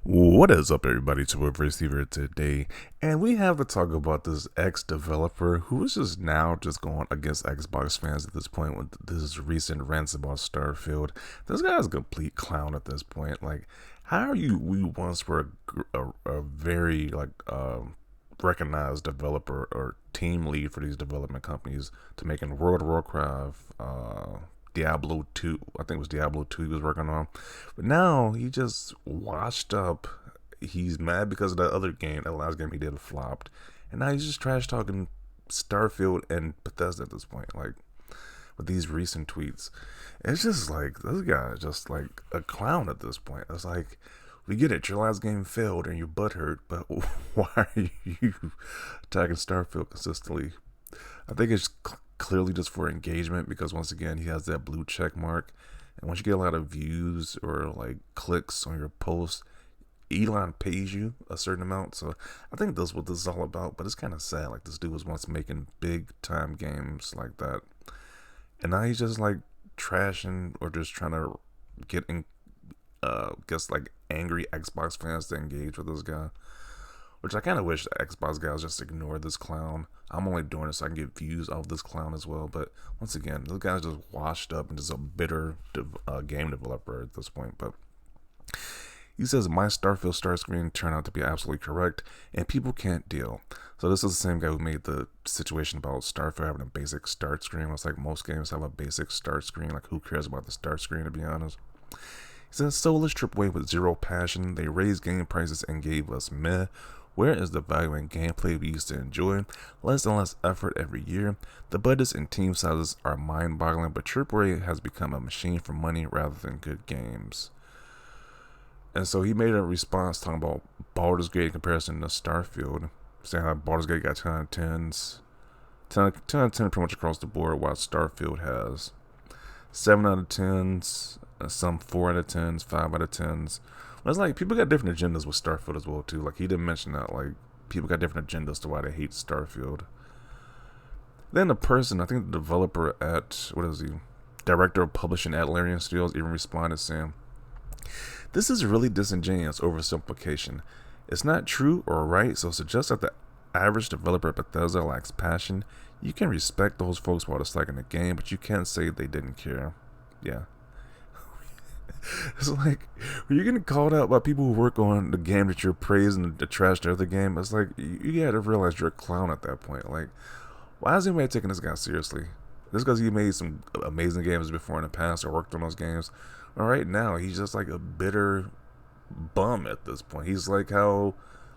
What is up, everybody? It's your boy Receiver today, and we have to talk about this ex-developer who is just now just going against Xbox fans at this point with this recent rants about Starfield. This guy's a complete clown at this point. Like, how are you? We once were a very recognized developer or team lead for these development companies to making World of Warcraft, Diablo 2. I think it was Diablo 2 he was working on. But now he just washed up. He's mad because of that other game, that last game he did flopped. And now he's just trash talking Starfield and Bethesda at this point. Like, with these recent tweets. It's just like, this guy is just like a clown at this point. It's like, we get it, your last game failed and your butt hurt, but why are you attacking Starfield consistently? I think it's clearly just for engagement because once again he has that blue check mark, and once you get a lot of views or like clicks on your post, Elon pays you a certain amount. So I think that's what this is all about. But it's kind of sad. Like, this dude was once making big time games like that, and now he's just like trashing or just trying to get in, guess like angry Xbox fans to engage with this guy. Which I kind of wish the Xbox guys just ignore this clown. I'm only doing it so I can get views of this clown as well. But once again, this guy's just washed up and just a bitter game developer at this point. But he says, my Starfield start screen turned out to be absolutely correct, and people can't deal. So this is the same guy who made the situation about Starfield having a basic start screen. It's like most games have a basic start screen. Like, who cares about the start screen, to be honest? He says, soulless AAA with zero passion. They raised game prices and gave us meh. Where is the value in gameplay we used to enjoy? Less and less effort every year. The budgets and team sizes are mind-boggling, but AAA has become a machine for money rather than good games. And so he made a response talking about Baldur's Gate in comparison to Starfield, saying how Baldur's Gate got 10 out of 10s, 10 out of 10 pretty much across the board, while Starfield has 7 out of 10s, some 4 out of 10s, 5 out of 10s. It's like people got different agendas with Starfield as well too. Like, he didn't mention that. Like, people got different agendas to why they hate Starfield. Then the person, I think the developer at, what is he, director of publishing at Larian Studios, even responded saying, "This is really disingenuous oversimplification. It's not true or right, so suggest that the average developer at Bethesda lacks passion. You can respect those folks while disliking the game, but you can't say they didn't care." Yeah. It's like, when you're getting called out by people who work on the game that you're praising the trash to other game, it's like, you gotta realize you're a clown at that point. Like, why is anybody taking this guy seriously? Just because he made some amazing games before in the past or worked on those games, all right, now he's just like a bitter bum at this point. He's like how,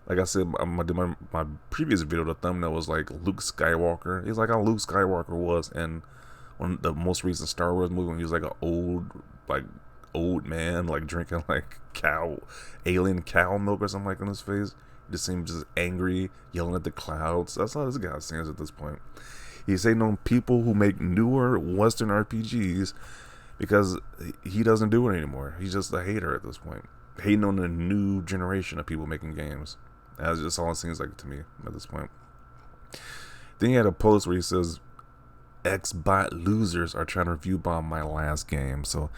like I said, my previous video, the thumbnail was like Luke Skywalker. He's like how Luke Skywalker was in one the most recent Star Wars movie when he was like an old man, like drinking like alien cow milk or something like in his face. He just seems just angry, yelling at the clouds. That's how this guy seems at this point. He's hating on people who make newer Western RPGs because he doesn't do it anymore. He's just a hater at this point, hating on the new generation of people making games. That's just all it seems like to me at this point. Then he had a post where he says, "Xbot losers are trying to review bomb my last game." So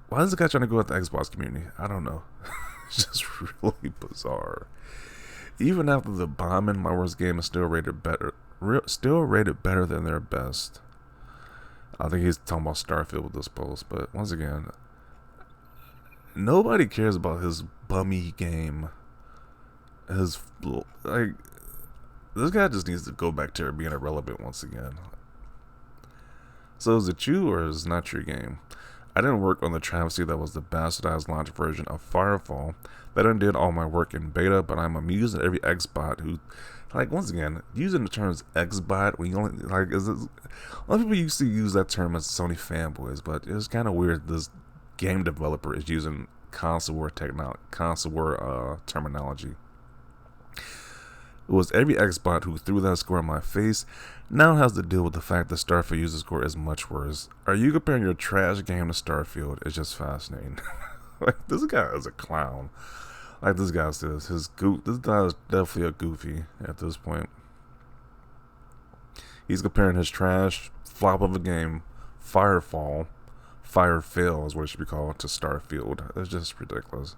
why is the guy trying to go at the Xbox community? I don't know. It's just really bizarre. Even after the bombing, my worst game is still rated better. Still rated better than their best. I think he's talking about Starfield with this post, but once again, nobody cares about his bummy game. His like, this guy just needs to go back to being irrelevant once again. So is it you or is it not your game? I didn't work on the travesty that was the bastardized launch version of Firefall. That undid all my work in beta, but I'm amused at every Xbot who, like, once again, using the terms Xbot when you only, like, a lot of people used to use that term as Sony fanboys, but it's kind of weird this game developer is using console war terminology. It was every Xbot who threw that score in my face now has to deal with the fact that Starfield user score is much worse. Are you comparing your trash game to Starfield? It's just fascinating. Like, this guy is a clown. Like this guy says, this guy is definitely a goofy at this point. He's comparing his trash flop of a game, Firefall, Fire Fail is what it should be called, to Starfield. It's just ridiculous.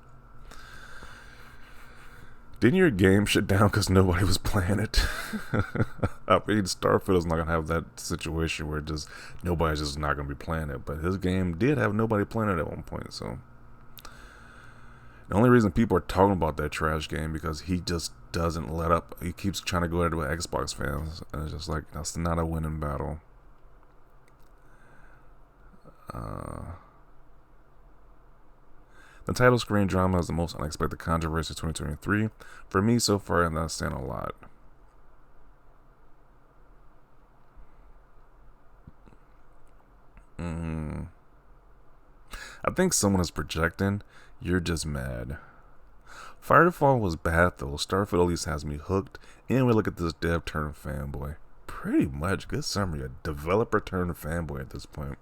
Didn't your game shut down because nobody was playing it? I mean, Starfield is not gonna have that situation where just nobody's just not gonna be playing it. But his game did have nobody playing it at one point. So the only reason people are talking about that trash game because he just doesn't let up. He keeps trying to go at it with Xbox fans, and it's just like that's not a winning battle. The title screen drama is the most unexpected controversy of 2023 for me so far, and that's saying a lot. I think someone is projecting. You're just mad. Firefall was bad though. Starfield at least has me hooked. And we look at this dev turned fanboy. Pretty much good summary. A developer turned fanboy at this point.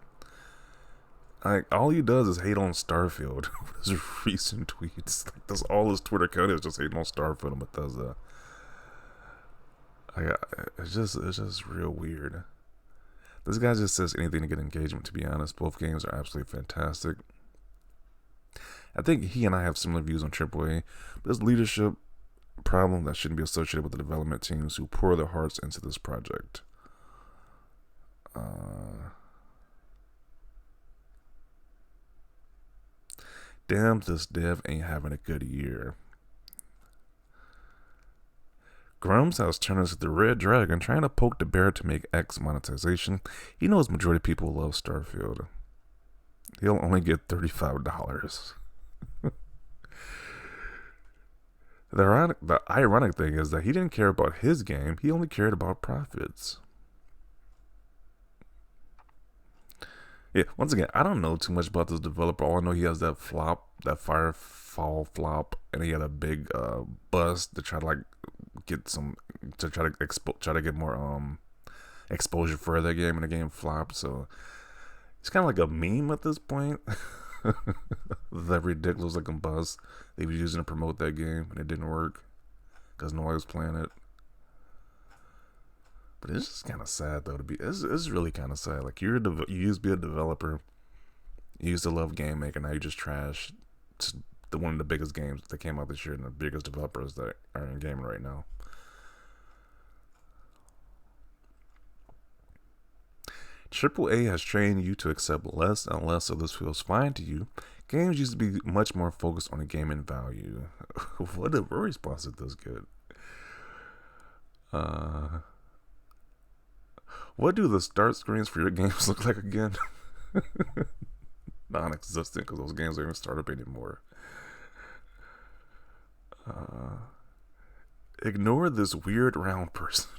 Like all he does is hate on Starfield with his recent tweets. Like that's all his Twitter account is, just hating on Starfield and Bethesda. It's just real weird. This guy just says anything to get engagement. To be honest, both games are absolutely fantastic. I think he and I have similar views on AAA. But there's leadership problem that shouldn't be associated with the development teams who pour their hearts into this project. Damn, this dev ain't having a good year. Grummz has turned into the Red Dragon, trying to poke the bear to make X monetization. He knows majority of people love Starfield. He'll only get $35. The ironic thing is that he didn't care about his game. He only cared about profits. Yeah, once again, I don't know too much about this developer. All I know, he has that flop, that Firefall flop, and he had a big bust to try to like get some to try to get more exposure for that game, and the game flopped. So it's kind of like a meme at this point. That ridiculous looking buzz they were using to promote that game, and it didn't work because nobody was playing it. But it's just kind of sad though to be. It's really kind of sad. Like you used to be a developer, you used to love game making, now you just trash one of the biggest games that came out this year and the biggest developers that are in gaming right now. AAA has trained you to accept less and less of this feels fine to you. Games used to be much more focused on the gaming value. What a response did this get? What do the start screens for your games look like again? Non-existent because those games don't even start up anymore. Ignore this weird round person.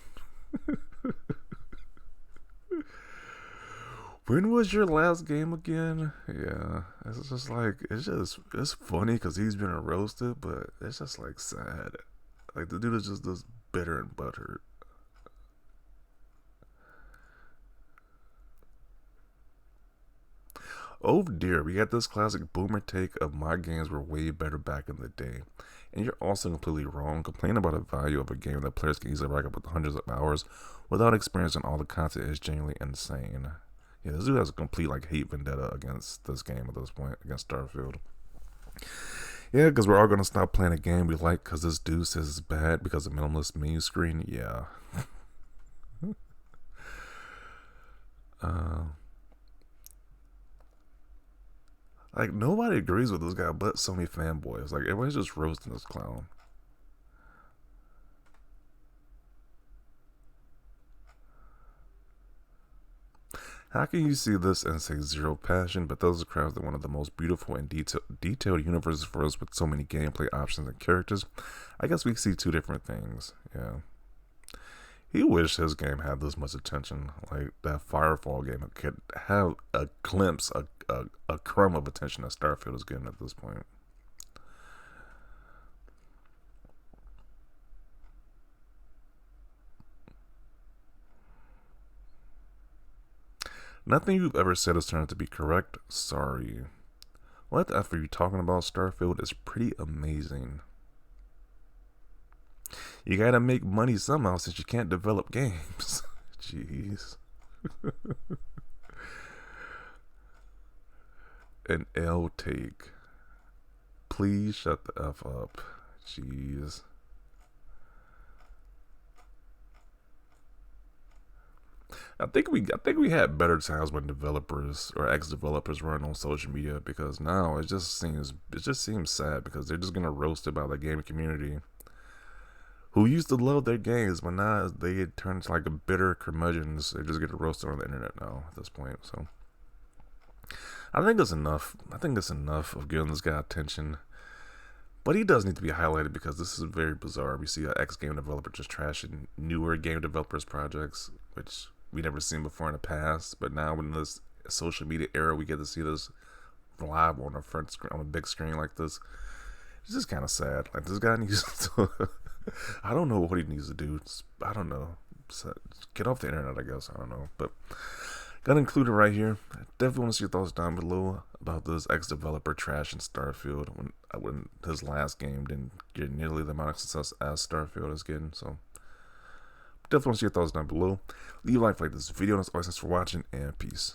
When was your last game again? Yeah, it's just like it's funny because he's been roasted, but it's just like sad. Like the dude is just this bitter and butthurt. Oh dear, we got this classic boomer take of my games were way better back in the day. And you're also completely wrong. Complaining about the value of a game that players can easily rack up with hundreds of hours without experiencing all the content is genuinely insane. Yeah, this dude has a complete like hate vendetta against this game at this point, against Starfield. Yeah, because we're all gonna stop playing a game we like because this dude says it's bad because of minimalist menu screen. Yeah. Like nobody agrees with this guy but so many fanboys. Like everybody's just roasting this clown. How can you see this and say zero passion? But those crafts are one of the most beautiful and detailed universes for us with so many gameplay options and characters. I guess we see two different things. Yeah. He wished his game had this much attention. Like that Firefall game could have a glimpse, a crumb of attention that Starfield is getting at this point. Nothing you've ever said has turned out to be correct. Sorry. What the F are you talking about? Starfield is pretty amazing. You gotta make money somehow since you can't develop games. Jeez. An L take. Please shut the F up. Jeez. I think we had better times when developers or ex-developers weren't on social media, because now it just seems sad because they're just gonna roast about the gaming community who used to love their games, but now they get turned to like a bitter curmudgeons. They just get roasted on the internet now at this point. So I think it's enough. I think it's enough of giving this guy attention. But he does need to be highlighted because this is very bizarre. We see an ex-game developer just trashing newer game developers' projects, which we never seen before in the past. But now in this social media era, we get to see this live on a front screen, on a big screen like this. It's just kind of sad. Like, this guy needs to. I don't know what he needs to do. I don't know. Get off the internet, I guess. I don't know. But got included right here. I definitely want to see your thoughts down below about this ex-developer trash in Starfield when his last game didn't get nearly the amount of success as Starfield is getting. So definitely want to see your thoughts down below. Leave a like for this video. And as always, thanks for watching, and peace.